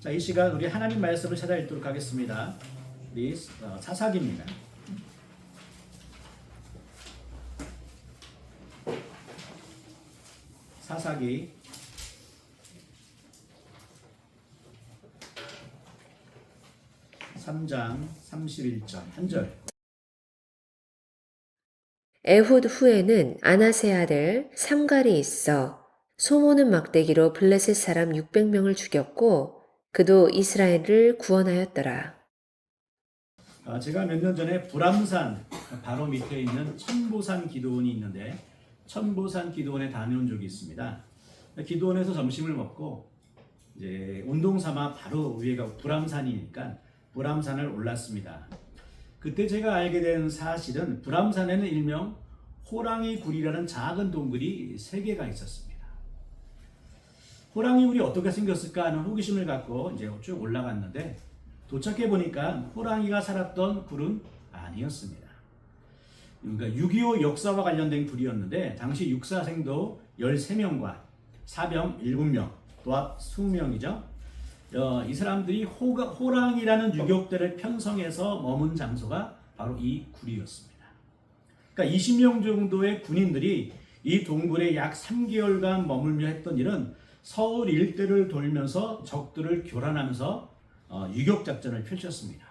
자, 이 시간 우리 하나님 말씀을 찾아 읽도록 하겠습니다. 우리 사사기입니다. 사사기 3장 31절 한 절. 에훗 후에는 아나세 아들 삼갈이 있어 소모는 막대기로 블레셋 사람 600명을 죽였고 그도 이스라엘을 구원하였더라. 제가 몇 년 전에 불암산 바로 밑에 있는 천보산 기도원이 있는데 천보산 기도원에 다녀온 적이 있습니다. 기도원에서 점심을 먹고 이제 운동 삼아 바로 위에가 불암산이니까 불암산을 올랐습니다. 그때 제가 알게 된 사실은 불암산에는 일명 호랑이 굴이라는 작은 동굴이 3개가 있었습니다. 호랑이 굴이 어떻게 생겼을까 하는 호기심을 갖고 이제 쭉 올라갔는데 도착해 보니까 호랑이가 살았던 굴은 아니었습니다. 그러니까 6.25 역사와 관련된 굴이었는데 당시 육사생도 13명과 사병 7명, 도합 20명이죠. 이 사람들이 호랑이라는 유격대를 편성해서 머문 장소가 바로 이 굴이었습니다. 그러니까 20명 정도의 군인들이 이 동굴에 약 3개월간 머물며 했던 일은 서울 일대를 돌면서 적들을 교란하면서 유격작전을 펼쳤습니다.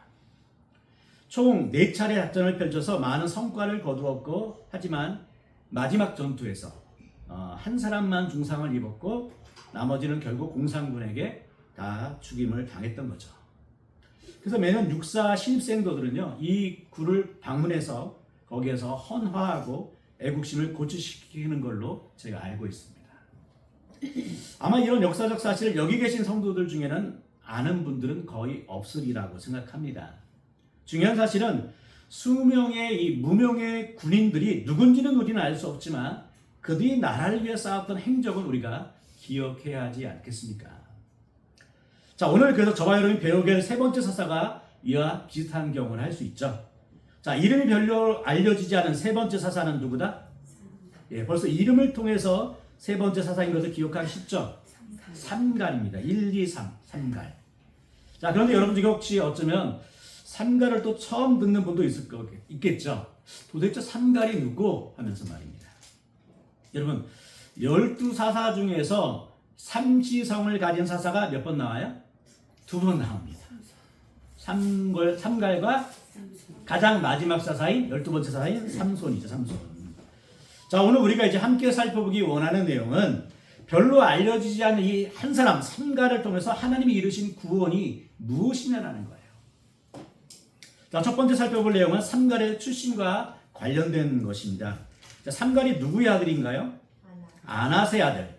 총 4차례 작전을 펼쳐서 많은 성과를 거두었고 하지만 마지막 전투에서 한 사람만 중상을 입었고 나머지는 결국 공산군에게 다 죽임을 당했던 거죠. 그래서 매년 육사 신입생도들은요 이 굴을 방문해서 거기에서 헌화하고 애국심을 고취시키는 걸로 제가 알고 있습니다. 아마 이런 역사적 사실을 여기 계신 성도들 중에는 아는 분들은 거의 없으리라고 생각합니다. 중요한 사실은 수명의 이 무명의 군인들이 누군지는 우리는 알 수 없지만 그들이 나라를 위해 싸웠던 행적은 우리가 기억해야 하지 않겠습니까? 자, 오늘 그래서 저와 여러분이 배우게 될 3번째 사사가 이와 비슷한 경우를 할 수 있죠. 자, 이름이 별로 알려지지 않은 3번째 사사는 누구다? 예, 벌써 이름을 통해서 3번째 사사인 것을 기억하기 쉽죠? 삼갈입니다. 1, 2, 3, 삼갈. 자, 그런데 여러분 지금 혹시 어쩌면 삼갈을 또 처음 듣는 분도 있겠죠? 도대체 삼갈이 누구? 하면서 말입니다. 여러분, 12사사 중에서 삼시성을 가진 사사가 몇 번 나와요? 2번 나옵니다. 삼갈과 가장 마지막 사사인 12번째 사사인 삼손이죠. 삼손. 자, 오늘 우리가 이제 함께 살펴보기 원하는 내용은 별로 알려지지 않은 이 한 사람 삼갈을 통해서 하나님이 이루신 구원이 무엇이냐라는 거예요. 자, 첫 번째 살펴볼 내용은 삼갈의 출신과 관련된 것입니다. 자, 삼갈이 누구의 아들인가요? 아낫의 아들.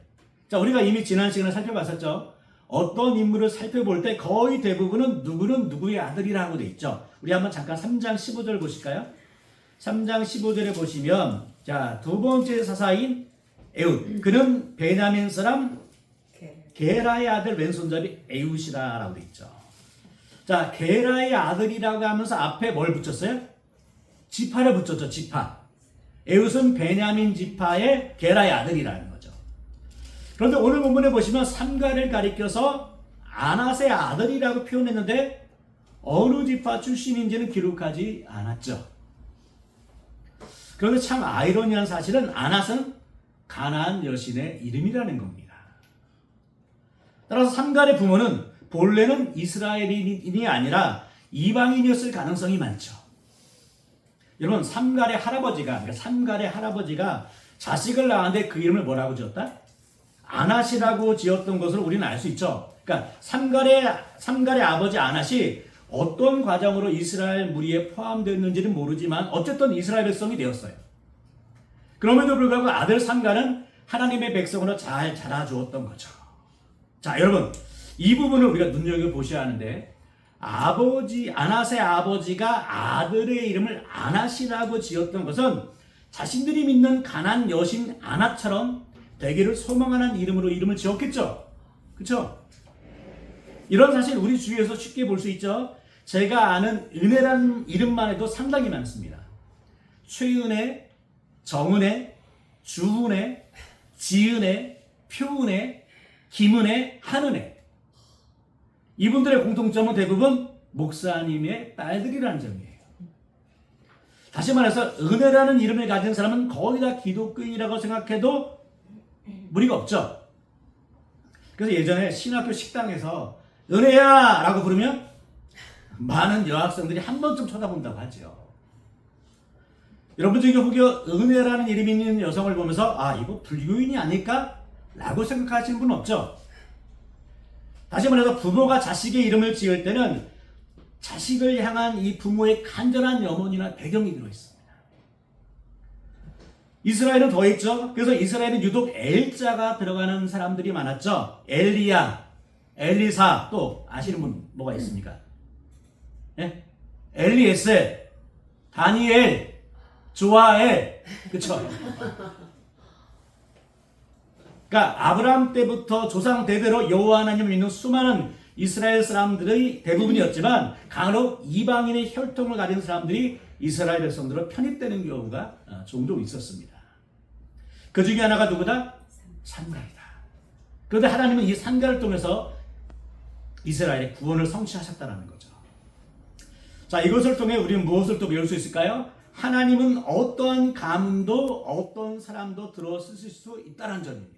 자, 우리가 이미 지난 시간에 살펴봤었죠. 어떤 인물을 살펴볼 때 거의 대부분은 누구는 누구의 아들이라고 돼 있죠. 우리 한번 잠깐 3장 15절 보실까요? 3장 15절에 보시면 자, 2번째 사사인 에훗. 그는 베냐민 사람 게라의 아들 왼손잡이 에훗이라고 돼 있죠. 자, 게라의 아들이라고 하면서 앞에 뭘 붙였어요? 지파를 붙였죠. 지파. 에훗은 베냐민 지파의 게라의 아들이라는 거죠. 그런데 오늘 본문에 보시면 삼갈을 가리켜서 아낫의 아들이라고 표현했는데 어느 지파 출신인지는 기록하지 않았죠. 그런데 참 아이러니한 사실은 아낫은 가나안 여신의 이름이라는 겁니다. 따라서 삼갈의 부모는 본래는 이스라엘인이 아니라 이방인이었을 가능성이 많죠. 여러분, 삼갈의 할아버지가 자식을 낳았는데 그 이름을 뭐라고 지었다? 아낫이라고 지었던 것을 우리는 알 수 있죠. 그러니까 삼갈의 아버지 아낫이 어떤 과정으로 이스라엘 무리에 포함됐는지는 모르지만 어쨌든 이스라엘 백성이 되었어요. 그럼에도 불구하고 아들 삼갈은 하나님의 백성으로 잘 자라주었던 거죠. 자, 여러분, 이 부분을 우리가 눈여겨보셔야 하는데 아낫의 아버지가 아들의 이름을 아낫이라고 지었던 것은 자신들이 믿는 가나안 여신 아낫처럼 되기를 소망하는 이름으로 이름을 지었겠죠. 그렇죠? 이런 사실 우리 주위에서 쉽게 볼 수 있죠. 제가 아는 은혜라는 이름만 해도 상당히 많습니다. 최은혜, 정은혜, 주은혜, 지은혜, 표은혜, 김은혜, 한은혜. 이분들의 공통점은 대부분 목사님의 딸들이라는 점이에요. 다시 말해서 은혜라는 이름을 가진 사람은 거의 다 기독교인이라고 생각해도 무리가 없죠. 그래서 예전에 신학교 식당에서 은혜야! 라고 부르면 많은 여학생들이 한 번쯤 쳐다본다고 하죠. 여러분 중에 혹여 은혜라는 이름이 있는 여성을 보면서 이거 불교인이 아닐까? 라고 생각하시는 분 없죠? 다시 말해서 부모가 자식의 이름을 지을 때는 자식을 향한 이 부모의 간절한 염원이나 배경이 들어있습니다. 이스라엘은 더 있죠. 그래서 이스라엘은 유독 엘자가 들어가는 사람들이 많았죠. 엘리야, 엘리사, 또 아시는 분 뭐가 있습니까? 예? 엘리에셀, 다니엘, 조아엘, 그쵸? 그러니까 아브라함 때부터 조상 대대로 여호와 하나님을 믿는 수많은 이스라엘 사람들의 대부분이었지만 간혹 이방인의 혈통을 가진 사람들이 이스라엘 백성들로 편입되는 경우가 종종 있었습니다. 그 중에 하나가 누구다? 산갈이다. 그런데 하나님은 이 산갈을 통해서 이스라엘의 구원을 성취하셨다는 거죠. 자, 이것을 통해 우리는 무엇을 또 배울 수 있을까요? 하나님은 어떠한 가문도 어떤 사람도 들어 쓰실 수 있다는 점입니다.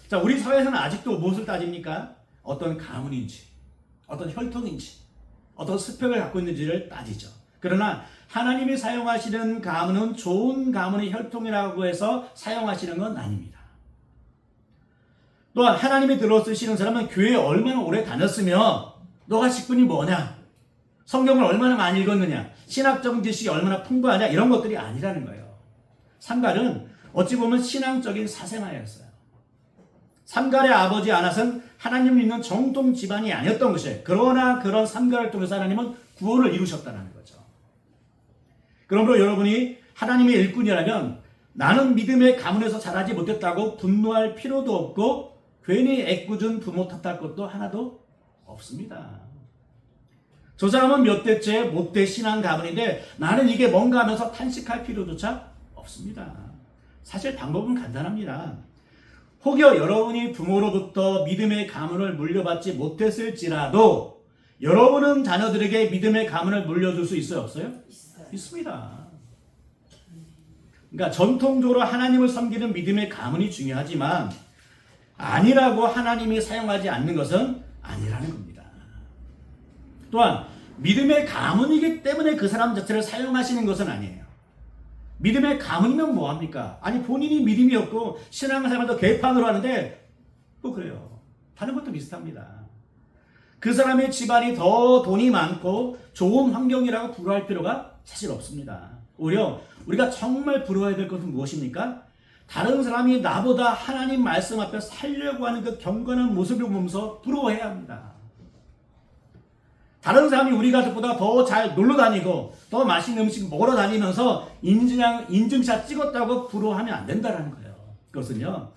자, 우리 사회에서는 아직도 무엇을 따집니까? 어떤 가문인지, 어떤 혈통인지, 어떤 스펙을 갖고 있는지를 따지죠. 그러나 하나님이 사용하시는 가문은 좋은 가문의 혈통이라고 해서 사용하시는 건 아닙니다. 또한 하나님이 들어 쓰시는 사람은 교회에 얼마나 오래 다녔으며 너가 직분이 뭐냐, 성경을 얼마나 많이 읽었느냐, 신학적인 지식이 얼마나 풍부하냐, 이런 것들이 아니라는 거예요. 산갈은 어찌 보면 신앙적인 사생아였어요. 산갈의 아버지 아낫은 하나님을 믿는 정통 집안이 아니었던 것이에요. 그러나 그런 산갈을 통해서 하나님은 구원을 이루셨다는 거죠. 그러므로 여러분이 하나님의 일꾼이라면 나는 믿음의 가문에서 자라지 못했다고 분노할 필요도 없고 괜히 애꿎은 부모 탓할 것도 하나도 없습니다. 저 사람은 몇 대째 못돼 신앙 가문인데 나는 이게 뭔가 하면서 탄식할 필요조차 없습니다. 사실 방법은 간단합니다. 혹여 여러분이 부모로부터 믿음의 가문을 물려받지 못했을지라도 여러분은 자녀들에게 믿음의 가문을 물려줄 수 있어요? 없어요? 있습니다. 그러니까 전통적으로 하나님을 섬기는 믿음의 가문이 중요하지만 아니라고 하나님이 사용하지 않는 것은 아니라는 겁니다. 또한 믿음의 가문이기 때문에 그 사람 자체를 사용하시는 것은 아니에요. 믿음의 가문이면 뭐합니까? 아니 본인이 믿음이 없고 신앙생활도 개판으로 하는데 또 그래요. 다른 것도 비슷합니다. 그 사람의 집안이 더 돈이 많고 좋은 환경이라고 부러워할 필요가 사실 없습니다. 오히려 우리가 정말 부러워해야 될 것은 무엇입니까? 다른 사람이 나보다 하나님 말씀 앞에 살려고 하는 그 경건한 모습을 보면서 부러워해야 합니다. 다른 사람이 우리 가족보다 더 잘 놀러 다니고 더 맛있는 음식 먹으러 다니면서 인증샷 찍었다고 부러워하면 안 된다는 거예요. 그것은요,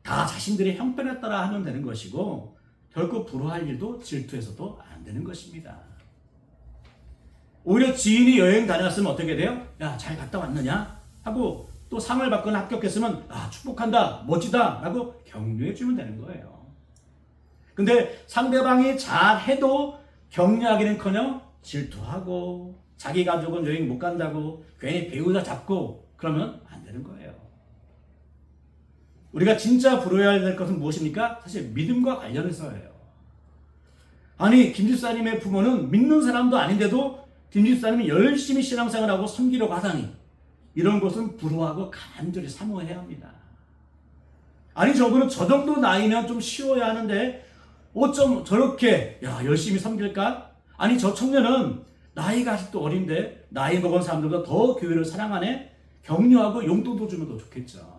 다 자신들의 형편에 따라 하면 되는 것이고 결코 부러워할 일도 질투해서도 안 되는 것입니다. 오히려 지인이 여행 다녔으면 어떻게 돼요? 야, 잘 갔다 왔느냐? 하고 또 상을 받거나 합격했으면 축복한다, 멋지다 라고 격려해 주면 되는 거예요. 근데 상대방이 잘해도 격려하기는커녕 질투하고 자기 가족은 여행 못 간다고 괜히 배우자 잡고 그러면 안 되는 거예요. 우리가 진짜 부러워야 될 것은 무엇입니까? 사실 믿음과 관련해서예요. 아니 김집사님의 부모는 믿는 사람도 아닌데도 김집사님이 열심히 신앙생활하고 섬기려고 하다니 이런 것은 부러워하고 간절히 사모해야 합니다. 아니 저분은 저 정도 나이면 좀 쉬워야 하는데 어쩜 저렇게 열심히 섬길까? 아니 저 청년은 나이가 아직도 어린데 나이 먹은 사람들보다 더 교회를 사랑하네? 격려하고 용돈도 주면 더 좋겠죠.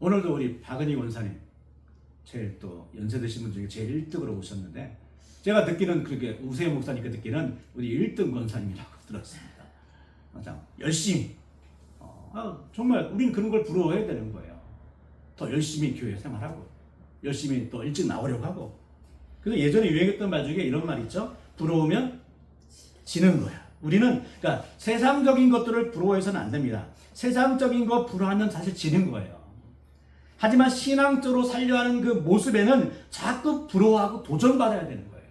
오늘도 우리 박은희 원사님 제일 또 연세 드신 분 중에 제일 1등으로 오셨는데 제가 듣기는 그렇게 우세현 목사님께 듣기는 우리 1등 권사님이라고 들었습니다. 참 열심히 정말 우리는 그런 걸 부러워해야 되는 거예요. 더 열심히 교회 생활하고 열심히 또 일찍 나오려고 하고. 그래서 예전에 유행했던 말 중에 이런 말 있죠. 부러우면 지는 거야. 우리는 그러니까 세상적인 것들을 부러워해서는 안 됩니다. 세상적인 거 부러워하면 사실 지는 거예요. 하지만 신앙적으로 살려 하는 그 모습에는 자꾸 부러워하고 도전받아야 되는 거예요.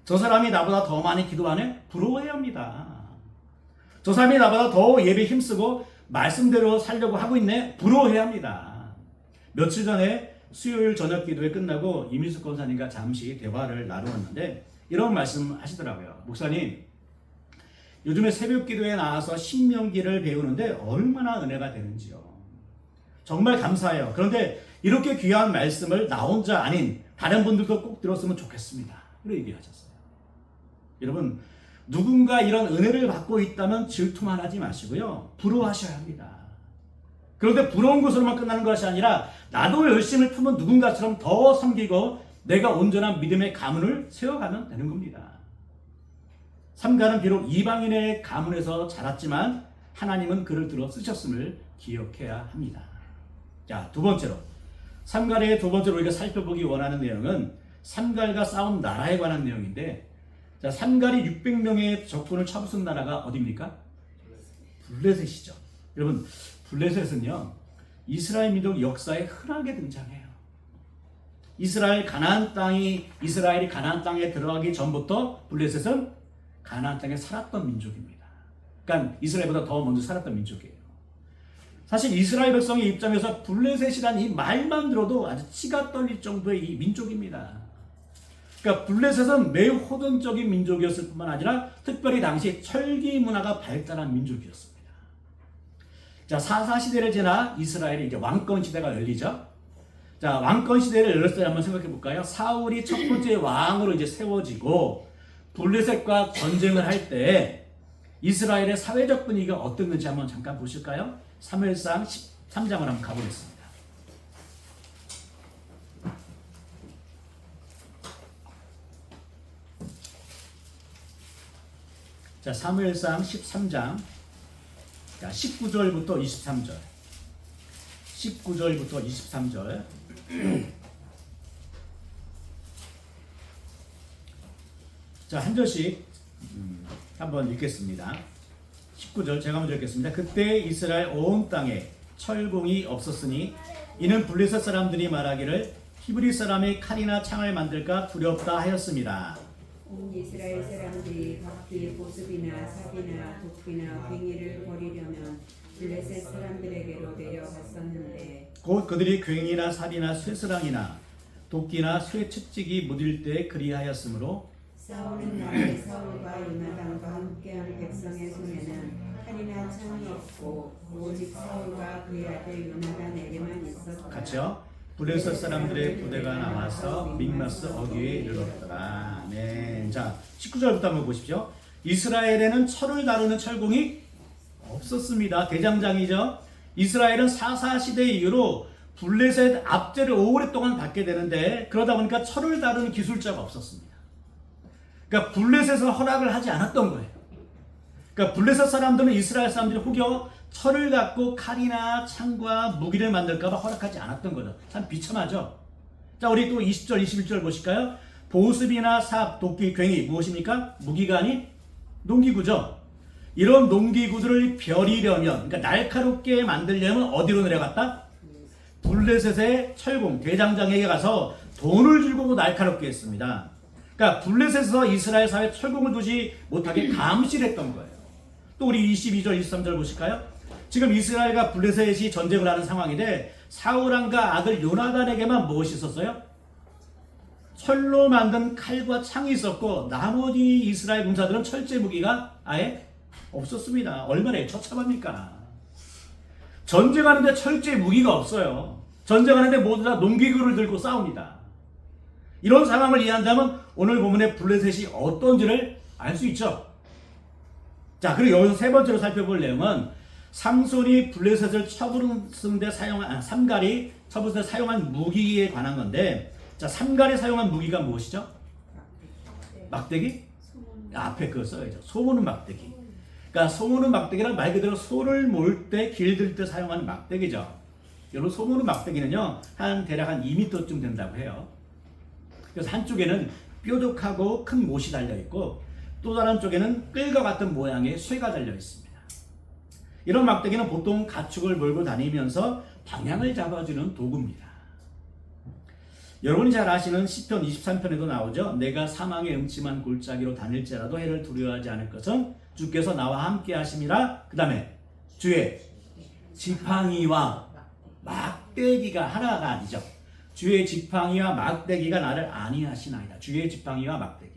저 사람이 나보다 더 많이 기도하네? 부러워해야 합니다. 저 사람이 나보다 더 예배 힘쓰고 말씀대로 살려고 하고 있네? 부러워해야 합니다. 며칠 전에 수요일 저녁 기도회 끝나고 이민숙 권사님과 잠시 대화를 나누었는데 이런 말씀 하시더라고요. 목사님, 요즘에 새벽 기도에 나와서 신명기를 배우는데 얼마나 은혜가 되는지요. 정말 감사해요. 그런데 이렇게 귀한 말씀을 나 혼자 아닌 다른 분들도 꼭 들었으면 좋겠습니다. 이렇게 얘기하셨어요. 여러분, 누군가 이런 은혜를 받고 있다면 질투만 하지 마시고요. 부러워하셔야 합니다. 그런데 부러운 것으로만 끝나는 것이 아니라 나도 열심을 품은 누군가처럼 더 섬기고 내가 온전한 믿음의 가문을 세워가면 되는 겁니다. 삼가는 비록 이방인의 가문에서 자랐지만 하나님은 그를 들어 쓰셨음을 기억해야 합니다. 자, 두 번째로 삼갈의 두 번째로 우리가 살펴보기 원하는 내용은 삼갈과 싸운 나라에 관한 내용인데, 자, 삼갈이 600명의 적군을 쳐부순 나라가 어디입니까? 블레셋이죠. 여러분, 블레셋은요 이스라엘 민족 역사에 흔하게 등장해요. 이스라엘이 가나안 땅에 들어가기 전부터 블레셋은 가나안 땅에 살았던 민족입니다. 그러니까 이스라엘보다 더 먼저 살았던 민족이에요. 사실 이스라엘 백성의 입장에서 블레셋이란 이 말만 들어도 아주 치가 떨릴 정도의 이 민족입니다. 그러니까 블레셋은 매우 호전적인 민족이었을 뿐만 아니라 특별히 당시 철기 문화가 발달한 민족이었습니다. 자, 사사 시대를 지나 이스라엘이 이제 왕권 시대가 열리죠. 자, 왕권 시대를 열렸을 때 한번 생각해 볼까요? 사울이 첫 번째 왕으로 이제 세워지고 블레셋과 전쟁을 할 때 이스라엘의 사회적 분위기가 어땠는지 한번 잠깐 보실까요? 사무엘상 13장을 한번 가보겠습니다. 자, 사무엘상 13장 19절부터 23절. 19절부터 23절. 자, 한 절씩 한번 읽겠습니다. 19절 제가 먼저 읽겠습니다. 그때 이스라엘 온 땅에 철공이 없었으니 이는 블레셋 사람들이 말하기를 히브리 사람이 칼이나 창을 만들까 두렵다 하였습니다. 온 이스라엘 사람들이 각기 보습이나 삽이나 도끼나 괭이를 버리려면 블레셋 사람들에게로 내려갔었는데 곧 그들이 괭이나 삽이나 쇠스랑이나 도끼나 쇠측직이 묻을 때 그리하였으므로 싸우는 날에 사울과 요나단과 함께한 백성의 손에는 칼이나 창이 없고 오직 사울과 그의 아들 요나단에게만 있었다. 같이요. 블레셋 사람들의 부대가 나와서 믹마스 어귀에 이르렀더라. 네. 자, 19절부터 한번 보십시오. 이스라엘에는 철을 다루는 철공이 없었습니다. 대장장이죠. 이스라엘은 사사 시대 이후로 블레셋 압제를 오랫동안 받게 되는데 그러다 보니까 철을 다루는 기술자가 없었습니다. 그러니까 블레셋은 허락을 하지 않았던 거예요. 그러니까 블레셋 사람들은 이스라엘 사람들이 혹여 철을 갖고 칼이나 창과 무기를 만들까 봐 허락하지 않았던 거죠. 참 비참하죠. 자, 우리 또 20절, 21절 보실까요? 보습이나 삽, 도끼, 괭이 무엇입니까? 무기가 아닌 농기구죠. 이런 농기구들을 벼리려면, 그러니까 날카롭게 만들려면 어디로 내려갔다? 블레셋의 철공, 대장장에게 가서 돈을 주고 날카롭게 했습니다. 그러니까 블레셋에서 이스라엘 사회에 철공을 두지 못하게 감시를 했던 거예요. 또 우리 22절, 23절 보실까요? 지금 이스라엘과 블레셋이 전쟁을 하는 상황인데 사울왕과 아들 요나단에게만 무엇이 있었어요? 철로 만든 칼과 창이 있었고 나머지 이스라엘 군사들은 철제 무기가 아예 없었습니다. 얼마나 처참합니까? 전쟁하는데 철제 무기가 없어요. 전쟁하는데 모두 다 농기구를 들고 싸웁니다. 이런 상황을 이해한다면 오늘 본문의 블레셋이 어떤지를 알 수 있죠. 자, 그리고 여기서 세 번째로 살펴볼 내용은 삼손이 블레셋을 쳐부수는데 사용한 삼갈이 쳐부수는데 사용한 무기에 관한 건데, 자, 삼갈이 사용한 무기가 무엇이죠? 막대기? 앞에 그거 써야죠. 소모는 막대기. 그러니까 소모는 막대기란 말 그대로 소를 몰 때 길들 때 사용하는 막대기죠. 여러분, 소모는 막대기는요 대략 한 2m쯤 된다고 해요. 그래서 한쪽에는 뾰족하고 큰 못이 달려 있고 또 다른 쪽에는 끌과 같은 모양의 쇠가 달려 있습니다. 이런 막대기는 보통 가축을 몰고 다니면서 방향을 잡아주는 도구입니다. 여러분이 잘 아시는 시편 23편에도 나오죠. 내가 사망의 음침한 골짜기로 다닐지라도 해를 두려워하지 않을 것은 주께서 나와 함께 하심이라. 그 다음에 주의 지팡이와 막대기가 하나가 아니죠. 주의 지팡이와 막대기가 나를 안위하시나이다. 주의 지팡이와 막대기.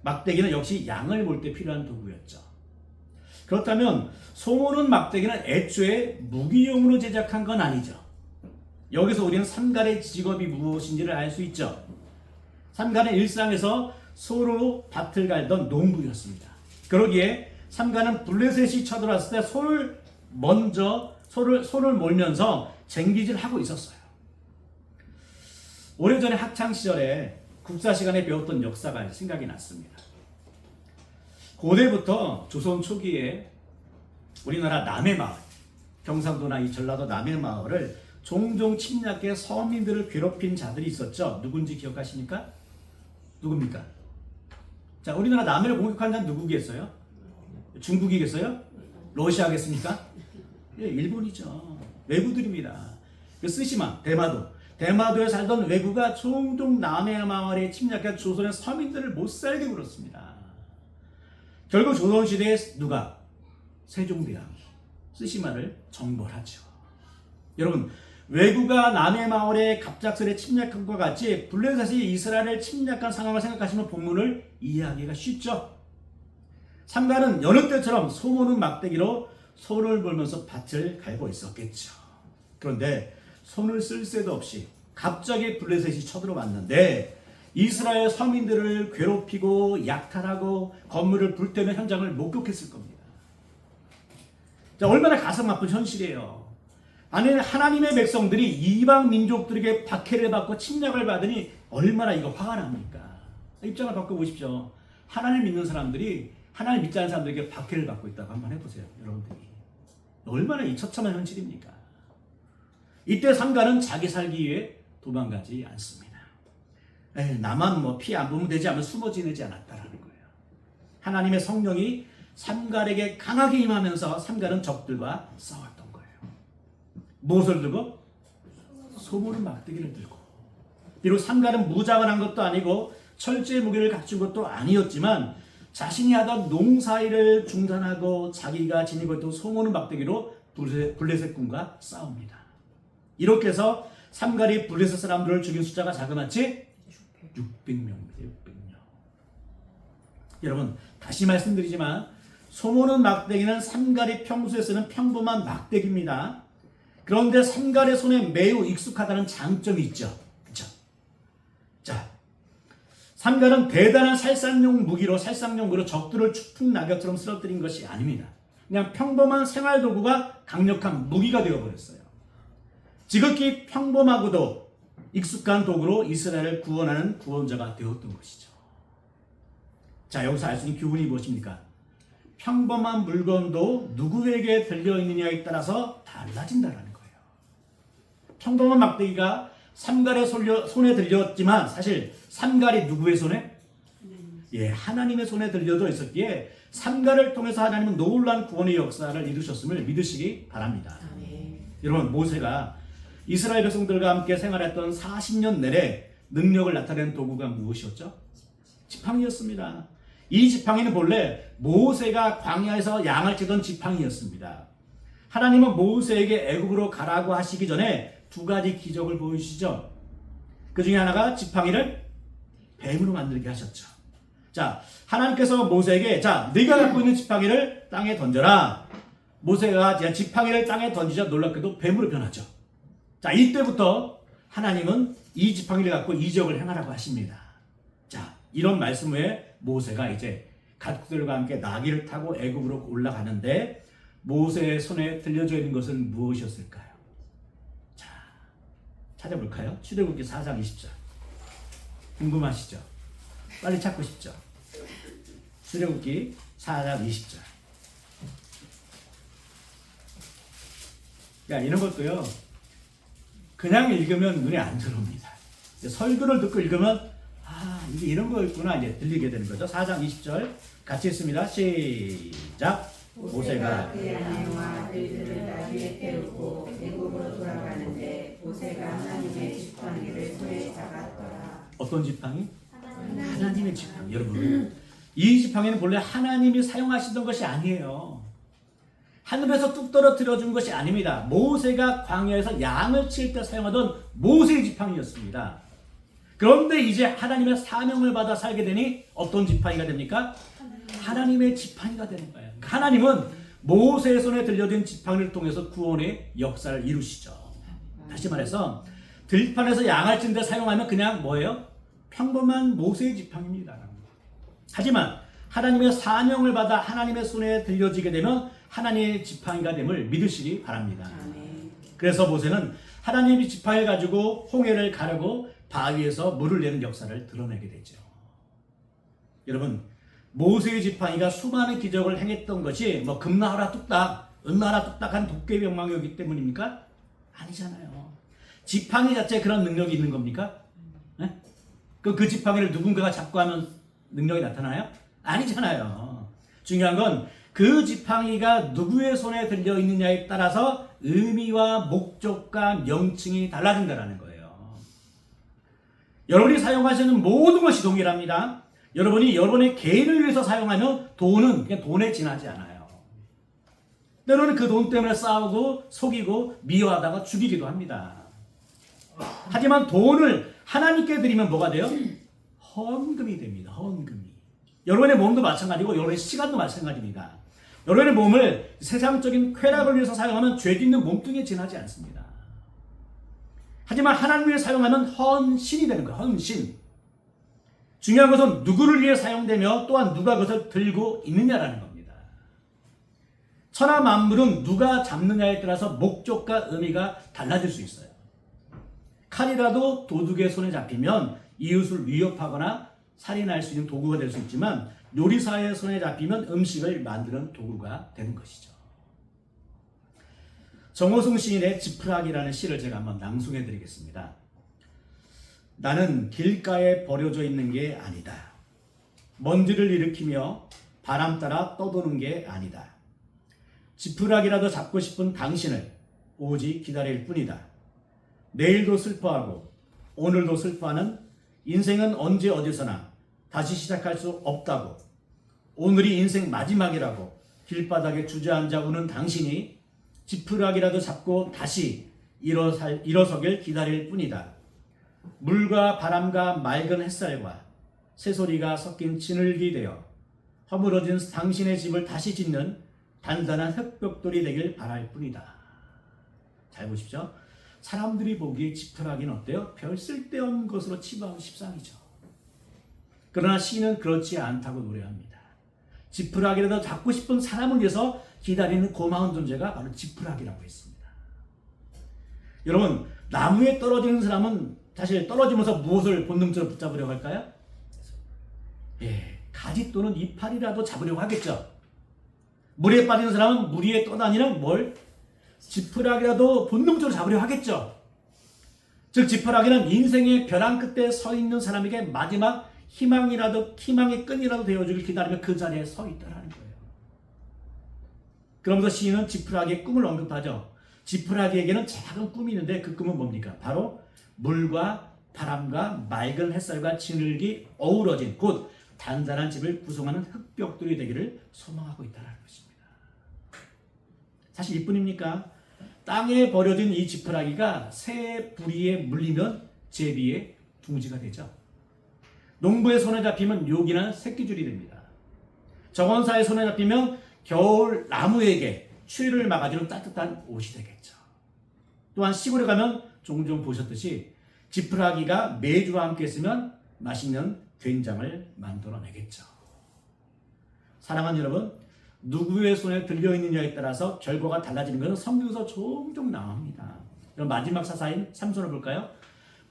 막대기는 역시 양을 볼 때 필요한 도구였죠. 그렇다면 소모는 막대기는 애초에 무기용으로 제작한 건 아니죠. 여기서 우리는 삼갈의 직업이 무엇인지를 알 수 있죠. 삼갈은 일상에서 소로 밭을 갈던 농부였습니다. 그러기에 삼갈은 블레셋이 쳐들어왔을 때 손을 몰면서 쟁기질하고 있었어요. 오래전에 학창시절에 국사 시간에 배웠던 역사가 생각이 났습니다. 고대부터 조선 초기에 우리나라 남해 마을, 경상도나 이 전라도 남해 마을을 종종 침략해 서민들을 괴롭힌 자들이 있었죠. 누군지 기억하십니까? 누굽니까? 자, 우리나라 남해를 공격한 자는 누구겠어요? 중국이겠어요? 러시아겠습니까? 예, 일본이죠. 외구들입니다. 그 쓰시마, 대마도에 살던 외구가 종종 남해 마을에 침략해 조선의 서민들을 못 살게 굴었습니다. 결국 조선시대에 누가? 세종대왕이 쓰시마를 정벌하죠. 여러분, 외구가 남해 마을에 갑작스레 침략한 것과 같이 블레셋이 이스라엘을 침략한 상황을 생각하시면 본문을 이해하기가 쉽죠. 삼갈은 여느 때처럼 소모는 막대기로 손을 몰면서 밭을 갈고 있었겠죠. 그런데 손을 쓸 새도 없이 갑자기 블레셋이 쳐들어왔는데 이스라엘 서민들을 괴롭히고 약탈하고 건물을 불태우는 현장을 목격했을 겁니다. 자, 얼마나 가슴 아픈 현실이에요. 아니, 하나님의 백성들이 이방 민족들에게 박해를 받고 침략을 받으니 얼마나 이거 화가 납니까? 입장을 바꿔보십시오. 하나님 믿는 사람들이 하나님 믿지 않는 사람들에게 박해를 받고 있다고 한번 해보세요. 여러분들이 얼마나 이 처참한 현실입니까? 이때 삼갈은 자기 살기 위해 도망가지 않습니다. 나만 뭐 피 안 보면 되지 하면 숨어 지내지 않았다라는 거예요. 하나님의 성령이 삼갈에게 강하게 임하면서 삼갈은 적들과 싸웠던 거예요. 무엇을 들고? 소모는 막대기를 들고. 비록 삼갈은 무장을 한 것도 아니고 철제의 무기를 갖춘 것도 아니었지만 자신이 하던 농사일을 중단하고 자기가 지니고 있던 소모는 막대기로 블레셋 군과 싸웁니다. 이렇게 해서 삼갈이 블레셋 사람들을 죽인 숫자가 자그마치 600명입니다. 600명. 여러분, 다시 말씀드리지만 소모는 막대기는 삼갈이 평소에 쓰는 평범한 막대기입니다. 그런데 삼갈의 손에 매우 익숙하다는 장점이 있죠. 그렇죠? 자, 삼갈은 대단한 살상용 무기로 적들을 추풍 낙엽처럼 쓰러뜨린 것이 아닙니다. 그냥 평범한 생활 도구가 강력한 무기가 되어버렸어요. 지극히 평범하고도 익숙한 도구로 이스라엘을 구원하는 구원자가 되었던 것이죠. 자, 여기서 알 수 있는 교훈이 무엇입니까? 평범한 물건도 누구에게 들려있느냐에 따라서 달라진다는 거예요. 평범한 막대기가 삼갈의 손에 들렸지만 사실 삼갈이 누구의 손에? 하나님의 손에 들려져 있었기에 삼갈을 통해서 하나님은 놀라운 구원의 역사를 이루셨음을 믿으시기 바랍니다. 여러분, 모세가 이스라엘 백성들과 함께 생활했던 40년 내내 능력을 나타낸 도구가 무엇이었죠? 지팡이였습니다. 이 지팡이는 본래 모세가 광야에서 양을 치던 지팡이였습니다. 하나님은 모세에게 애굽으로 가라고 하시기 전에 두 가지 기적을 보여주시죠. 그 중에 하나가 지팡이를 뱀으로 만들게 하셨죠. 자, 하나님께서 모세에게 네가 갖고 있는 지팡이를 땅에 던져라. 모세가 지팡이를 땅에 던지자 놀랍게도 뱀으로 변하죠. 자, 이때부터 하나님은 이 지팡이를 갖고 이적을 행하라고 하십니다. 자, 이런 말씀 후에 모세가 이제 가족들과 함께 나귀를 타고 애굽으로 올라가는데 모세의 손에 들려져 있는 것은 무엇이었을까요? 자, 찾아볼까요? 출애굽기 4장 20절. 궁금하시죠? 빨리 찾고 싶죠? 출애굽기 4장 20절. 이런 것도요, 그냥 읽으면 눈에 안 들어옵니다. 설교를 듣고 읽으면 이게 이런 거였구나 이제 들리게 되는 거죠. 4장 20절 같이 읽습니다. 시작. 모세가 그의 아내와 아들들을 나귀에 태우고 애굽으로 돌아가는데 모세가 하나님의 지팡이를 손에 잡았더라. 어떤 지팡이? 하나님의 지팡이. 여러분, 이 지팡이는 본래 하나님이 사용하시던 것이 아니에요. 하늘에서 뚝 떨어뜨려 준 것이 아닙니다. 모세가 광야에서 양을 칠 때 사용하던 모세의 지팡이였습니다. 그런데 이제 하나님의 사명을 받아 살게 되니 어떤 지팡이가 됩니까? 하나님의 지팡이가 되는 거예요. 하나님은 모세의 손에 들려진 지팡이를 통해서 구원의 역사를 이루시죠. 다시 말해서 들판에서 양을 찌는데 사용하면 그냥 뭐예요? 평범한 모세의 지팡이입니다. 하지만 하나님의 사명을 받아 하나님의 손에 들려지게 되면 하나님의 지팡이가 됨을 믿으시기 바랍니다. 그래서 모세는 하나님의 지팡이를 가지고 홍해를 가르고 바위에서 물을 내는 역사를 드러내게 되죠. 여러분, 모세의 지팡이가 수많은 기적을 행했던 것이 뭐 금나라 뚝딱, 은나라 뚝딱한 도깨비 영광이었기 때문입니까? 아니잖아요. 지팡이 자체에 그런 능력이 있는 겁니까? 네? 그 지팡이를 누군가가 잡고 하면 능력이 나타나요? 아니잖아요. 중요한 건 그 지팡이가 누구의 손에 들려 있느냐에 따라서 의미와 목적과 명칭이 달라진다는 거예요. 여러분이 사용하시는 모든 것이 동일합니다. 여러분이 여러분의 개인을 위해서 사용하면 돈은 그냥 돈에 지나지 않아요. 때로는 그 돈 때문에 싸우고 속이고 미워하다가 죽이기도 합니다. 하지만 돈을 하나님께 드리면 뭐가 돼요? 헌금이 됩니다. 헌금이. 여러분의 몸도 마찬가지고 여러분의 시간도 마찬가지입니다. 여러분의 몸을 세상적인 쾌락을 위해서 사용하면 죄 짓는 몸뚱이에 지나지 않습니다. 하지만 하나님을 사용하면 헌신이 되는 거예요. 헌신. 중요한 것은 누구를 위해 사용되며 또한 누가 그것을 들고 있느냐라는 겁니다. 천하 만물은 누가 잡느냐에 따라서 목적과 의미가 달라질 수 있어요. 칼이라도 도둑의 손에 잡히면 이웃을 위협하거나 살인할 수 있는 도구가 될 수 있지만 요리사의 손에 잡히면 음식을 만드는 도구가 되는 것이죠. 정호승 시인의 지푸라기라는 시를 제가 한번 낭송해 드리겠습니다. 나는 길가에 버려져 있는 게 아니다. 먼지를 일으키며 바람 따라 떠도는 게 아니다. 지푸라기라도 잡고 싶은 당신을 오직 기다릴 뿐이다. 내일도 슬퍼하고 오늘도 슬퍼하는 인생은 언제 어디서나 다시 시작할 수 없다고, 오늘이 인생 마지막이라고 길바닥에 주저앉아 우는 당신이 지푸라기라도 잡고 다시 일어서길 기다릴 뿐이다. 물과 바람과 맑은 햇살과 새소리가 섞인 진흙이 되어 허물어진 당신의 집을 다시 짓는 단단한 흙벽돌이 되길 바랄 뿐이다. 잘 보십시오. 사람들이 보기에 지푸라기는 어때요? 별 쓸데없는 것으로 치부하기 십상이죠. 그러나 시인은 그렇지 않다고 노래합니다. 지푸라기라도 잡고 싶은 사람을 위해서 기다리는 고마운 존재가 바로 지푸라기라고 했습니다. 여러분, 나무에 떨어지는 사람은 사실 떨어지면서 무엇을 본능적으로 붙잡으려고 할까요? 가지 또는 이파리라도 잡으려고 하겠죠. 물에 빠지는 사람은 물 위에 떠다니는 지푸라기라도 본능적으로 잡으려고 하겠죠. 즉 지푸라기는 인생의 벼랑 끝에 서 있는 사람에게 마지막 희망의 끈이라도 되어주길 기다리며 그 자리에 서 있다는 거예요. 그러면서 시인은 지푸라기의 꿈을 언급하죠. 지푸라기에게는 작은 꿈이 있는데 그 꿈은 뭡니까? 바로 물과 바람과 맑은 햇살과 진흙이 어우러진 곧 단단한 집을 구성하는 흙벽돌이 되기를 소망하고 있다는 것입니다. 사실 이뿐입니까? 땅에 버려진 이 지푸라기가 새 부리에 물리면 제비의 둥지가 되죠. 농부의 손에 잡히면 요긴한 새끼줄이 됩니다. 정원사의 손에 잡히면 겨울 나무에게 추위를 막아주는 따뜻한 옷이 되겠죠. 또한 시골에 가면 종종 보셨듯이 지푸라기가 메주와 함께 있으면 맛있는 된장을 만들어내겠죠. 사랑하는 여러분, 누구의 손에 들려있느냐에 따라서 결과가 달라지는 것은 성경에서 종종 나옵니다. 그럼 마지막 사사인 삼손을 볼까요?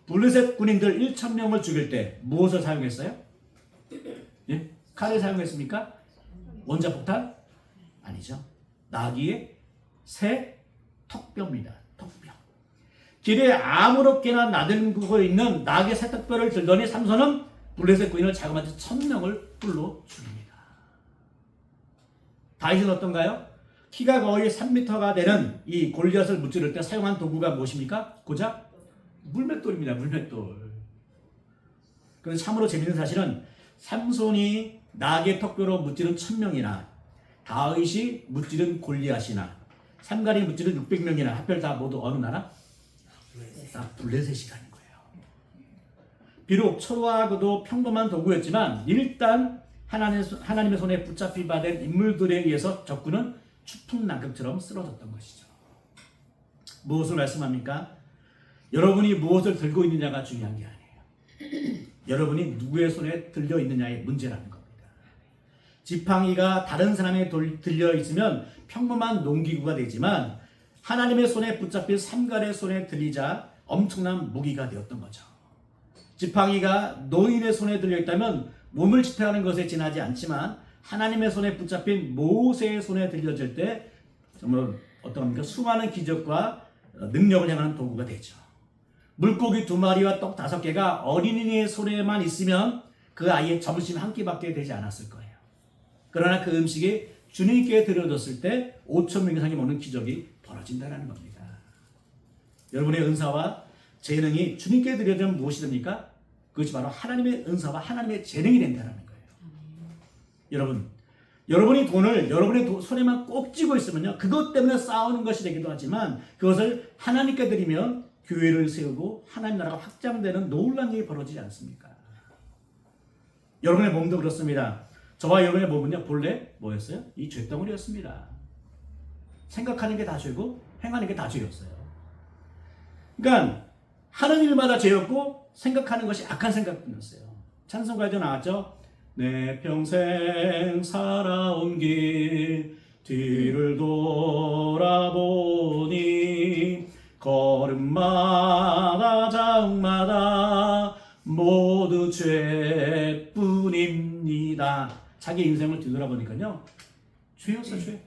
블레셋 군인들 1,000명을 죽일 때 무엇을 사용했어요? 예? 칼을 사용했습니까? 원자폭탄? 아니죠. 나귀의 새 턱뼈입니다. 턱뼈. 길에 아무렇게나 나들고 있는 나귀의 새 턱뼈를 들더니 삼손은 블레셋 군인을 자그마치 1,000명을 뿔로 죽입니다. 다윗은 어떤가요? 키가 거의 3m가 되는 이 골리앗을 무찌를 때 사용한 도구가 무엇입니까? 고작 물맷돌입니다. 물맷돌. 그런데 참으로 재밌는 사실은 삼손이 나귀의 턱뼈로 무찌른 1000명이나 다윗이 무찌른 골리앗이나 삼가리 무찌른 600명이나 하필 다 모두 어느 나라? 다 블레셋이라는 거예요. 비록 초라하고도 평범한 도구였지만 일단 하나님의 손에 붙잡히 받은 인물들에 의해서 적군은 추풍 낙엽처럼 쓰러졌던 것이죠. 무엇을 말씀합니까? 여러분이 무엇을 들고 있느냐가 중요한 게 아니에요. 여러분이 누구의 손에 들려 있느냐의 문제라는 겁니다. 지팡이가 다른 사람에 들려 있으면 평범한 농기구가 되지만 하나님의 손에 붙잡힌 삼갈의 손에 들리자 엄청난 무기가 되었던 거죠. 지팡이가 노인의 손에 들려 있다면 몸을 지탱하는 것에 지나지 않지만 하나님의 손에 붙잡힌 모세의 손에 들려질 때 정말 어떠합니까? 수많은 기적과 능력을 향하는 도구가 되죠. 물고기 2마리와 떡 5개가 어린이의 손에만 있으면 그 아이의 점심 한 끼밖에 되지 않았을 거예요. 그러나 그 음식이 주님께 드려졌을 때 5,000명 이상이 먹는 기적이 벌어진다는 겁니다. 여러분의 은사와 재능이 주님께 드려지면 무엇이 됩니까? 그것이 바로 하나님의 은사와 하나님의 재능이 된다는 거예요. 여러분이 돈을 여러분의 손에만 꼭 쥐고 있으면요, 그것 때문에 싸우는 것이 되기도 하지만 그것을 하나님께 드리면 교회를 세우고 하나님 나라가 확장되는 놀라운 일이 벌어지지 않습니까? 여러분의 몸도 그렇습니다. 저와 여러분의 몸은요, 본래 뭐였어요? 이 죄덩어리였습니다. 생각하는 게 다 죄고 행하는 게 다 죄였어요. 그러니까 하는 일마다 죄였고 생각하는 것이 악한 생각뿐이었어요. 찬송가에도 나왔죠. 내 평생 살아온 길 뒤를 돌아보니 걸음마다 자욱마다 모두 죄뿐입니다. 자기 인생을 뒤돌아보니까요, 죄였어, 죄.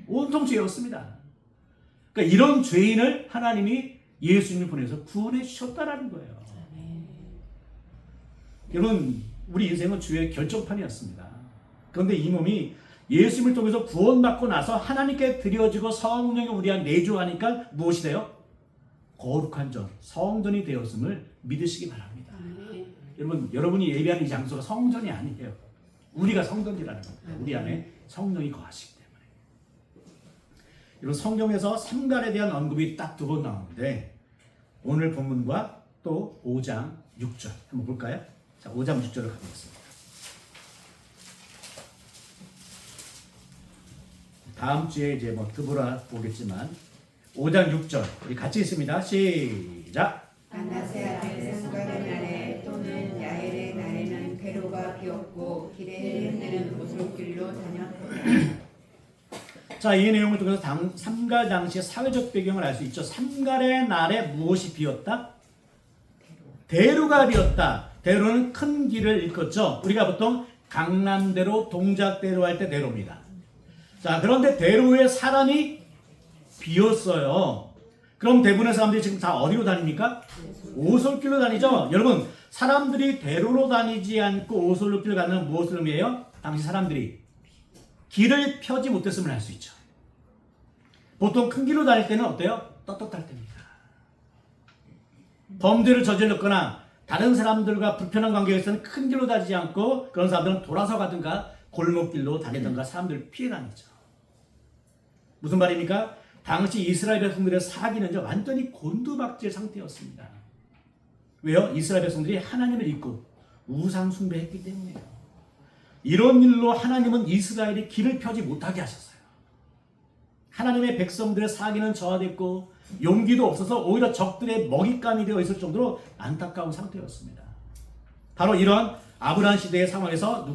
온통 죄였습니다. 그러니까 이런 죄인을 하나님이 예수님을 보내서 구원해 주셨다라는 거예요. 여러분, 우리 인생은 주의 결정판이었습니다. 그런데 이 몸이 예수님을 통해서 구원받고 나서 하나님께 드려지고 성령이 우리 안에 내주하니까 무엇이 돼요? 거룩한 전, 성전이 되었음을 믿으시기 바랍니다. 여러분이 예배하는 이 장소가 성전이 아니에요. 우리가 성전이라는 겁니다. 우리 안에 성령이 거하시기 때문에. 여러분, 성경에서 삼갈에 대한 언급이 딱 2번 나오는데 오늘 본문과 또 5장 6절 한번 볼까요? 자, 5장 6절을 가보겠습니다. 다음 주에 이제 드보라 보겠지만 5장 6절 우리 같이 있습니다. 시작. 안나세 아들 삼갈의 날에 또는 야엘의 날에는 대로가 비었고 길에 흔드는 오솔길로 다녔다. 자, 이 내용을 통해서 삼갈 당시의 사회적 배경을 알 수 있죠. 삼갈의 날에 무엇이 비었다? 대로가 비었다. 대로는 큰 길을 일컫죠. 우리가 보통 강남대로, 동작대로 할 때 대로입니다. 자, 그런데 대로에 사람이 비었어요. 그럼 대부분의 사람들이 지금 다 어디로 다닙니까? 오솔길로 다니죠. 여러분, 사람들이 대로로 다니지 않고 오솔길로 가는 무엇을 의미해요? 당시 사람들이 길을 펴지 못했음을 알 수 있죠. 보통 큰 길로 다닐 때는 어때요? 떳떳할 때입니다. 범죄를 저질렀거나 다른 사람들과 불편한 관계에 있어서는 큰 길로 다니지 않고 그런 사람들은 돌아서 가든가 골목길로 다니든가 사람들을 피해 다니죠. 무슨 말입니까? 당시 이스라엘 백성들의 사기는 완전히 곤두박질 상태였습니다. 왜요? 이스라엘 백성들이 하나님을 잊고 우상 숭배했기 때문이에요. 이런 일로 하나님은 이스라엘이 길을 펴지 못하게 하셨어요. 하나님의 백성들의 사기는 저하됐고 용기도 없어서 오히려 적들의 먹잇감이 되어 있을 정도로 안타까운 상태였습니다. 바로 이런 아브라함 시대의 상황에서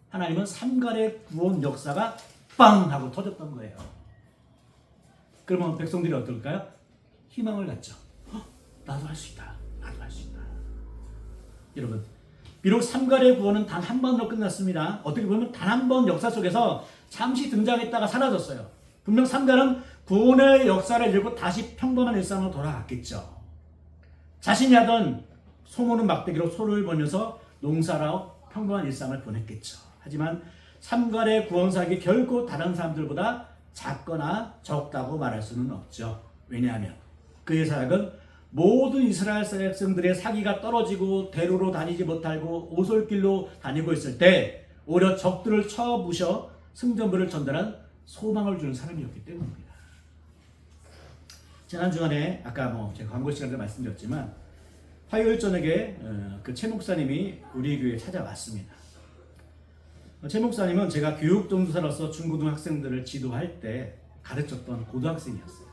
하나님은 삼갈의 구원 역사가 빵 하고 터졌던 거예요. 그러면 백성들이 어떨까요? 희망을 갖죠. 나도 할 수 있다. 나도 할 수 있다. 여러분, 비록 삼갈의 구원은 단 한 번으로 끝났습니다. 어떻게 보면 단 한 번 역사 속에서 잠시 등장했다가 사라졌어요. 분명 삼갈은 구원의 역사를 읽고 다시 평범한 일상으로 돌아갔겠죠. 자신이 하던 소모는 막대기로 소를 벌면서 농사라고 평범한 일상을 보냈겠죠. 하지만 삼갈의 구원사역이 결코 다른 사람들보다 작거나 적다고 말할 수는 없죠. 왜냐하면 그의 사역은 모든 이스라엘 백성들의 사기가 떨어지고 대로로 다니지 못하고 오솔길로 다니고 있을 때 오히려 적들을 쳐부셔 승전부를 전달한 소망을 주는 사람이었기 때문입니다. 지난 주간에 아까 제가 광고 시간에 말씀드렸지만 화요일 저녁에 그 최 목사님이 우리 교회에 찾아왔습니다. 최 목사님은 제가 교육전도사로서 중고등학생들을 지도할 때 가르쳤던 고등학생이었어요.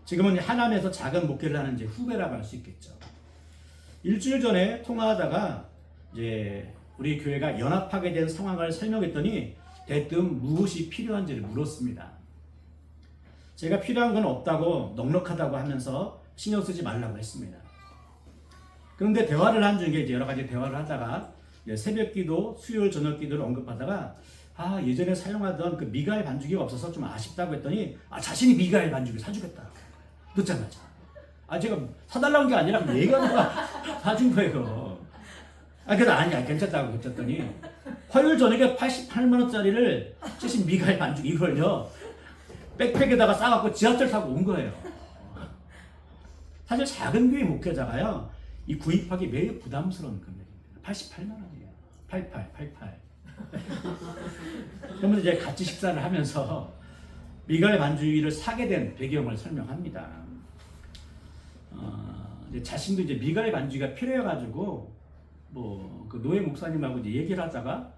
지금은 하남에서 작은 목회를 하는 이제 후배라고 할 수 있겠죠. 일주일 전에 통화하다가 이제 우리 교회가 연합하게 된 상황을 설명했더니 대뜸 무엇이 필요한지를 물었습니다. 제가 필요한 건 없다고 넉넉하다고 하면서 신경 쓰지 말라고 했습니다. 그런데 대화를 한 중에 이제 여러 가지 대화를 하다가 새벽 기도, 수요일 저녁 기도를 언급하다가 예전에 사용하던 그 미가엘 반죽이 없어서 좀 아쉽다고 했더니 자신이 미가엘 반죽을 사주겠다. 듣자마자 제가 사달라는 게 아니라 얘가 사준 거예요. 그래서 아니야 괜찮다고 했더니 화요일 저녁에 88만 원짜리를 쓰신 미가엘 반죽 이걸요 백팩에다가 싸갖고 지하철 타고 온 거예요. 사실 작은 교회 목회자가요 이 구입하기 매우 부담스러운 금액입니다. 88만 원이에요. 88. 그러면 이제 같이 식사를 하면서 미가엘 반죽을 사게 된 배경을 설명합니다. 이제 자신도 이제 미가엘 반죽이 필요해가지고 그 노예 목사님하고 이제 얘기를 하다가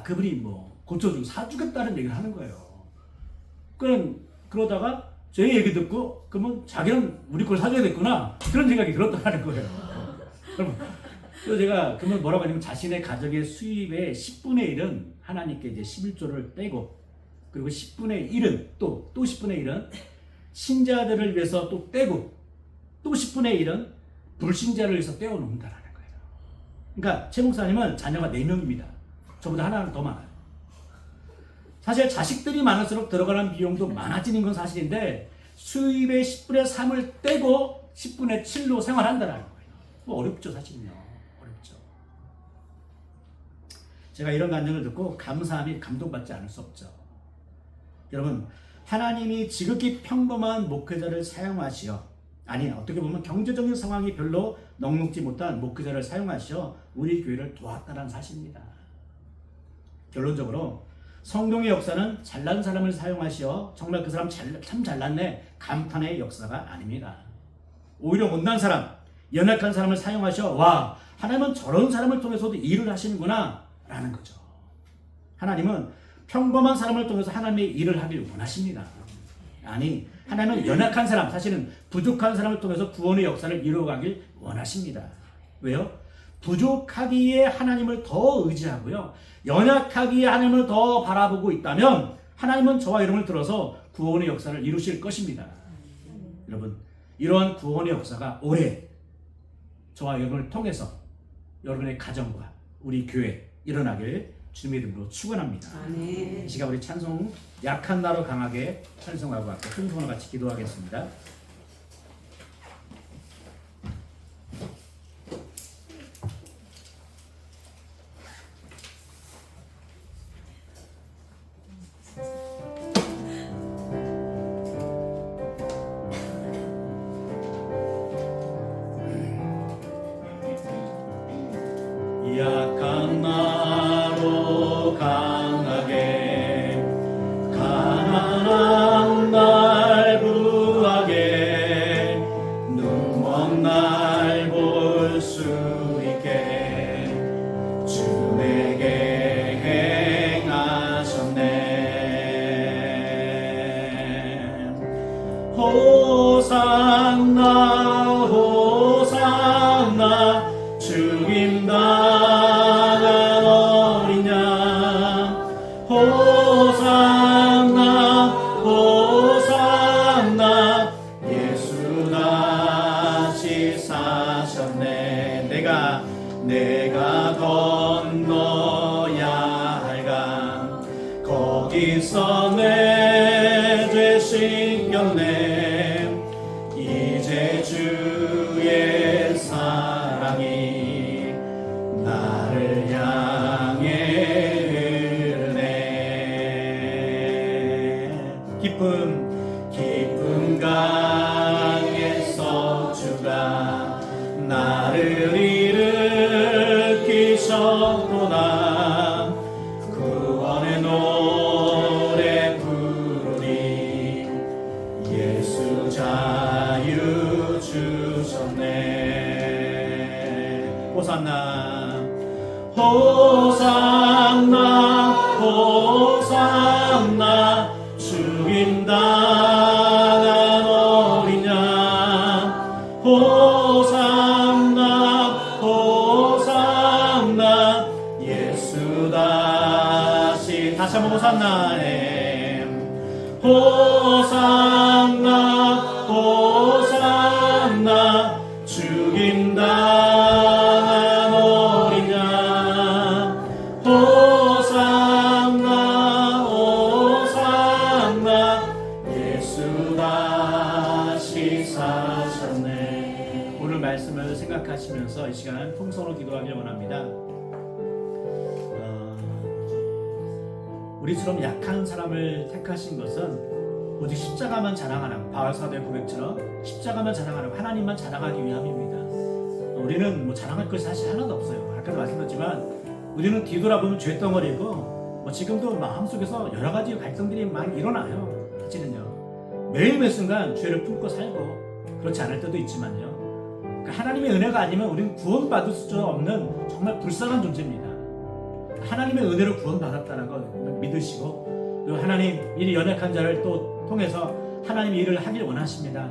그분이 고쳐주고 사주겠다는 얘기를 하는 거예요. 그러다가 제 얘기 듣고 그러면 자기는 우리 걸 사줘야겠구나 그런 생각이 들었다는 거예요. 그래서 제가 그러면 뭐라고 하냐면 자신의 가정의 수입의 10분의 1은 하나님께 이제 11조를 떼고 그리고 10분의 1은 또 10분의 1은 신자들을 위해서 또 떼고 또 10분의 1은 불신자를 위해서 떼어놓는다라는 거예요. 그러니까 최 목사님은 자녀가 4명입니다. 저보다 하나는 더 많아요. 사실 자식들이 많을수록 들어가는 비용도 많아지는 건 사실인데 수입의 10분의 3을 떼고 10분의 7로 생활한다는 거예요. 어렵죠 사실은요. 어렵죠. 제가 이런 간증을 듣고 감사함이 감동받지 않을 수 없죠. 여러분 하나님이 지극히 평범한 목회자를 사용하시어 어떻게 보면 경제적인 상황이 별로 넉넉지 못한 목회자를 사용하시어 우리 교회를 도왔다는 사실입니다. 결론적으로 성경의 역사는 잘난 사람을 사용하시어 정말 그 사람 참 잘났네 감탄의 역사가 아닙니다. 오히려 못난 사람, 연약한 사람을 사용하셔 하나님은 저런 사람을 통해서도 일을 하시는구나 라는 거죠. 하나님은 평범한 사람을 통해서 하나님의 일을 하길 원하십니다. 하나님은 연약한 사람, 사실은 부족한 사람을 통해서 구원의 역사를 이루어가길 원하십니다. 왜요? 부족하기에 하나님을 더 의지하고요. 연약하기에 하나님을 더 바라보고 있다면 하나님은 저와 여러분을 들어서 구원의 역사를 이루실 것입니다. 여러분, 이러한 구원의 역사가 올해 저와 여러분을 통해서 여러분의 가정과 우리 교회 일어나길 주님의 이름으로 축원합니다. 이 시간 우리 찬송 약한 나로 강하게 찬송하고 함께 큰 손으로 같이 기도하겠습니다. 약한 나로 강하게 가난한 날 부하게 눈먼 날 볼 수 있게 주 내게 행하셨네. 호산나 호산나 죽임 당한 어린 양 호산나 호산나 예수 다시 사셨네. 내가 건너야 할 강 거기서 내 죄 씻겼네. 이제 주의 사랑이 나를 향해 예수가 나를 일으키셨도다. 구원의 노래 부르리. 예수 자유 주셨네. 호산나 호산나 호산나 죽임당한 어린 양. 호산나 호산나 예수 다시 한번 호산나네. 호산나 호산나 죽임당한 어린 양. 호산나 호산나 예수 다시 사셨네. 오늘 말씀을 생각하시면서 이 시간 통성으로 기도하길 원합니다. 우리처럼 약한 사람을 택하신 것은 오직 십자가만 자랑하라고, 바울사도의 고백처럼 십자가만 자랑하라고, 하나님만 자랑하기 위함입니다. 우리는 자랑할 것이 사실 하나도 없어요. 아까도 말씀드렸지만 우리는 뒤돌아보면 죄덩어리고 지금도 마음속에서 여러 가지 갈등들이 많이 일어나요. 사실은요. 매일매 순간 죄를 품고 살고 그렇지 않을 때도 있지만요. 그러니까 하나님의 은혜가 아니면 우리는 구원받을 수 없는 정말 불쌍한 존재입니다. 하나님의 은혜로 구원받았다는 걸 믿으시고, 그리고 하나님 이 연약한 자를 또 통해서 하나님의 일을 하길 원하십니다.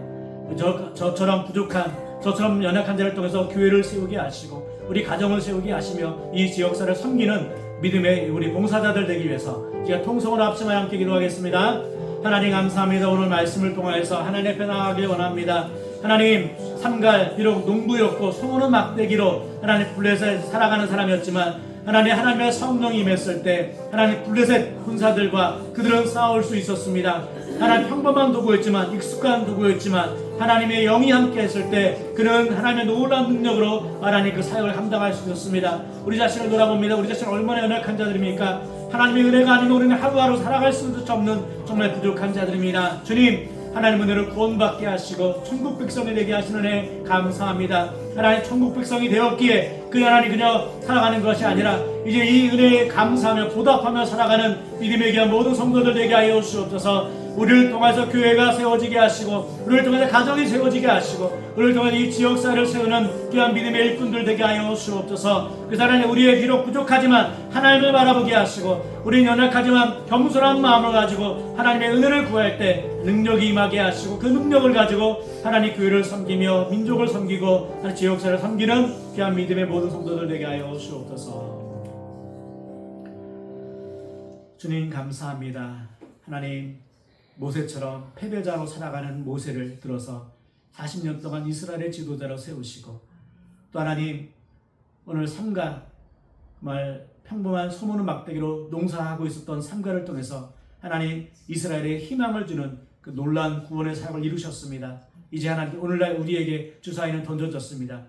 저처럼 부족한, 저처럼 연약한 자를 통해서 교회를 세우게 하시고 우리 가정을 세우게 하시며 이 지역사를 섬기는 믿음의 우리 봉사자들 되기 위해서 제가 통성으로 합심하여 함께 기도하겠습니다. 하나님 감사합니다. 오늘 말씀을 통하여서 하나님 앞에 나가길 원합니다. 하나님, 삼갈 비록 농부였고 소모는 막대기로 하나님 블레셋 살아가는 사람이었지만 하나님의 성령이 임했을 때 하나님 블레셋 군사들과 그들은 싸울 수 있었습니다. 하나님 평범한 도구였지만, 익숙한 도구였지만 하나님의 영이 함께 했을 때 그는 하나님의 놀라운 능력으로 하나님 그 사역을 감당할 수 있었습니다. 우리 자신을 돌아봅니다. 우리 자신은 얼마나 연약한 자들입니까? 하나님의 은혜가 아니면 우리는 하루하루 살아갈 수도 없는 정말 부족한 자들입니다. 주님, 하나님 은혜를 구원받게 하시고 천국 백성이 되게 하시는 애 감사합니다. 하나님 천국 백성이 되었기에 그 하나님 그냥 살아가는 것이 아니라 이제 이 은혜에 감사하며 보답하며 살아가는 믿음의 귀한 모든 성도들 되게 하여 주옵소서. 우리를 통해서 교회가 세워지게 하시고 우리를 통해서 가정이 세워지게 하시고 우리를 통해서 이 지역사를 세우는 귀한 믿음의 일꾼들 되게 하여 주옵소서. 그 하나님, 우리의 비록 부족하지만 하나님을 바라보게 하시고 우리는 연약하지만 겸손한 마음을 가지고 하나님의 은혜를 구할 때 능력이 임하게 하시고 그 능력을 가지고 하나님 교회를 섬기며 민족을 섬기고 지역사를 섬기는 귀한 믿음의 모든 성도들 되게 하여 주옵소서. 주님 감사합니다. 하나님, 모세처럼 패배자로 살아가는 모세를 들어서 40년 동안 이스라엘의 지도자로 세우시고 또 하나님, 오늘 삼가 정말 평범한 소모는 막대기로 농사하고 있었던 삼가를 통해서 하나님 이스라엘에 희망을 주는 그 놀라운 구원의 사역을 이루셨습니다. 이제 하나님 오늘날 우리에게 주사위는 던져졌습니다.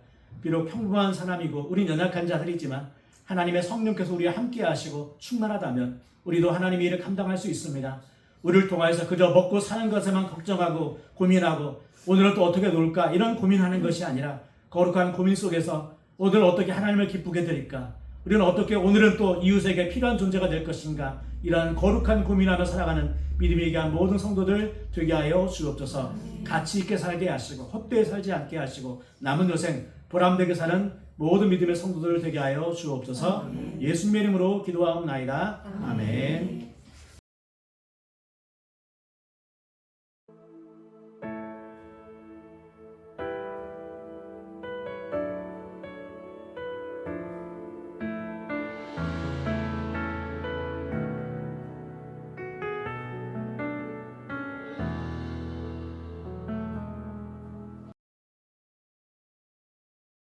비록 평범한 사람이고 우린 연약한 자들이지만 하나님의 성령께서 우리와 함께 하시고 충만하다면 우리도 하나님의 일을 감당할 수 있습니다. 우리를 통하여서 그저 먹고 사는 것에만 걱정하고 고민하고 오늘은 또 어떻게 놀까 이런 고민하는 것이 아니라 거룩한 고민 속에서 오늘 어떻게 하나님을 기쁘게 드릴까, 우리는 어떻게 오늘은 또 이웃에게 필요한 존재가 될 것인가, 이러한 거룩한 고민하며 살아가는 믿음이 귀한 모든 성도들 되게 하여 주옵소서. 가치 있게 살게 하시고 헛되이 살지 않게 하시고 남은 여생 보람되게 사는 모든 믿음의 성도들 되게 하여 주옵소서. 예수님의 이름으로 기도하옵나이다. 아멘.